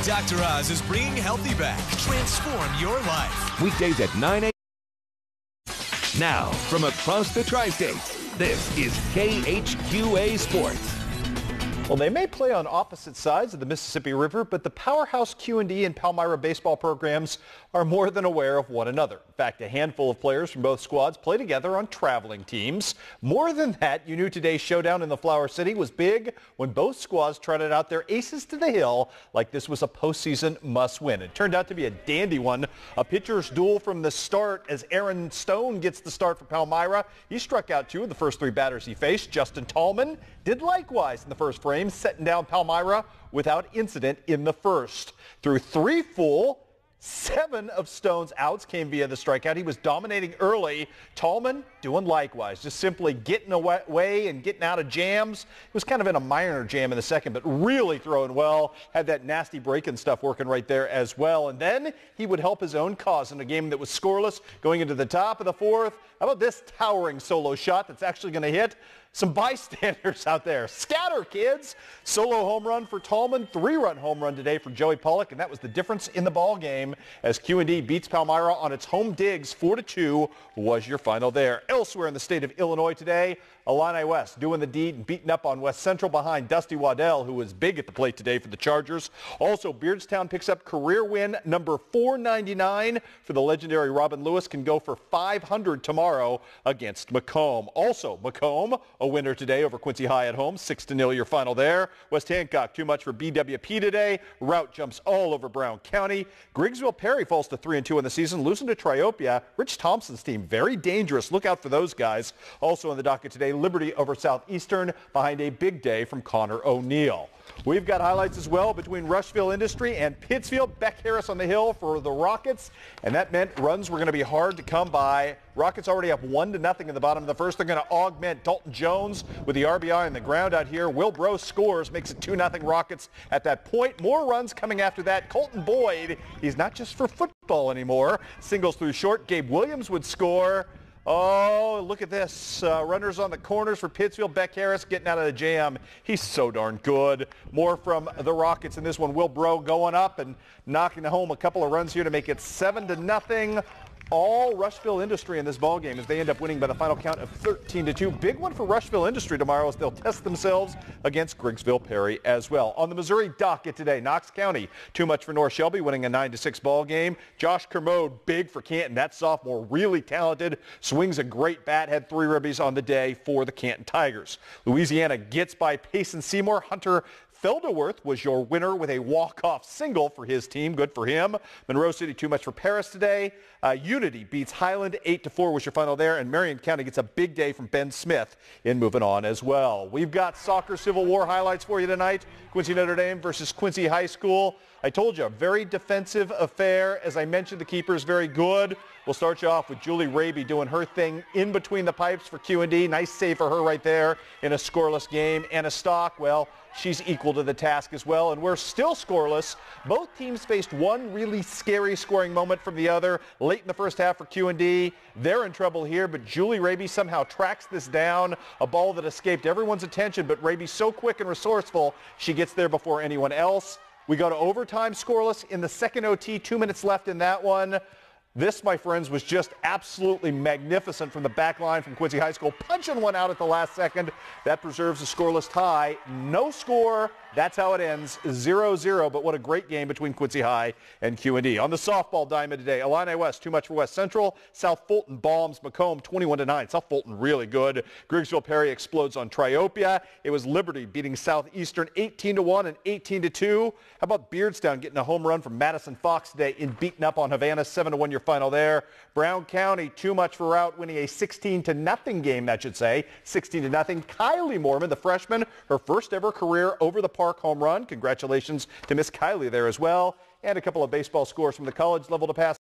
Dr. Oz is bringing healthy back. Transform your life. Weekdays at 9 a.m. Now, from across the tri-states, this is KHQA Sports. Well, they may play on opposite sides of the Mississippi River, but the powerhouse Q&D and Palmyra baseball programs are more than aware of one another. In fact, a handful of players from both squads play together on traveling teams. More than that, you knew today's showdown in the Flower City was big when both squads trotted out their aces to the hill like this was a postseason must-win. It turned out to be a dandy one, a pitcher's duel from the start as Aaron Stone gets the start for Palmyra. He struck out two of the first three batters he faced. Justin Tallman did likewise in the first frame, setting down Palmyra without incident in the first. Through three full, 7 of Stone's outs came via the strikeout. He was dominating early. Tallman doing likewise, just simply getting away and getting out of jams. He was kind of in a minor jam in the second, but really throwing well. Had that nasty break-in stuff working right there as well. And then he would help his own cause in a game that was scoreless going into the top of the fourth. How about this towering solo shot that's actually going to hit some bystanders out there? Scatter, kids! Solo home run for Tallman, 3-run home run today for Joey Pollock, and that was the difference in the ball game as Q&D beats Palmyra on its home digs. 4-2 was your final there. Elsewhere in the state of Illinois today, Illini West doing the deed and beating up on West Central behind Dusty Waddell, who was big at the plate today for the Chargers. Also, Beardstown picks up career win number 499 for the legendary Robin Lewis, can go for 500 tomorrow against Macomb. Also, Macomb, a winner today over Quincy High at home, 6-0 your final there. West Hancock, too much for BWP today. Rout jumps all over Brown County. Griggsville Perry falls to 3-2 in the season, losing to Triopia. Rich Thompson's team, very dangerous. Look out for those guys. Also on the docket today, Liberty over Southeastern behind a big day from Connor O'Neill. We've got highlights as well between Rushville Industry and Pittsfield. Beck Harris on the hill for the Rockets, and that meant runs were going to be hard to come by. Rockets already up 1-0 in the bottom of the first. They're going to augment Dalton Jones with the RBI on the ground out here. Will Bro scores, makes it 2-0 Rockets at that point. More runs coming after that. Colton Boyd, he's not just for football anymore. Singles through short. Gabe Williams would score. Oh, look at this. Runners on the corners for Pittsfield. Beck Harris getting out of the jam. He's so darn good. More from the Rockets in this one. Will Bro going up and knocking home a couple of runs here to make it 7-0. All Rushville Industry in this ballgame as they end up winning by the final count of 13-2. Big one for Rushville Industry tomorrow as they'll test themselves against Griggsville Perry as well. On the Missouri docket today, Knox County, too much for North Shelby, winning a 9-6 ball game. Josh Kermode, big for Canton. That sophomore, really talented, swings a great bat, had 3 ribbies on the day for the Canton Tigers. Louisiana gets by Payson Seymour. Hunter Felderworth was your winner with a walk-off single for his team. Good for him. Monroe City, too much for Paris today. Unity beats Highland. 8-4 was your final there. And Marion County gets a big day from Ben Smith in moving on as well. We've got soccer Civil War highlights for you tonight. Quincy Notre Dame versus Quincy High School. I told you, a very defensive affair. As I mentioned, the keeper is very good. We'll start you off with Julie Raby doing her thing in between the pipes for Q&D. Nice save for her right there in a scoreless game. Anna Stock, well, she's equal to the task as well, and we're still scoreless. Both teams faced one really scary scoring moment from the other late in the first half for Q&D. They're in trouble here, but Julie Raby somehow tracks this down, a ball that escaped everyone's attention, but Raby's so quick and resourceful, she gets there before anyone else. We go to overtime scoreless in the second OT, 2 minutes left in that one. This, my friends, was just absolutely magnificent from the back line from Quincy High School, punching one out at the last second. That preserves a scoreless tie. No score. That's how it ends, 0-0, but what a great game between Quincy High and Q&D. On the softball diamond today, Illini West, too much for West Central. South Fulton bombs Macomb 21-9. South Fulton really good. Griggsville Perry explodes on Triopia. It was Liberty beating Southeastern 18-1 and 18-2. How about Beardstown getting a home run from Madison Fox today in beating up on Havana, 7-1 your final there. Brown County, too much for Rout, winning a 16-0 game, that should say. 16-0. Kylie Mormon, the freshman, her first ever career over the park home run. Congratulations to Miss Kylie there as well. And a couple of baseball scores from the college level to pass.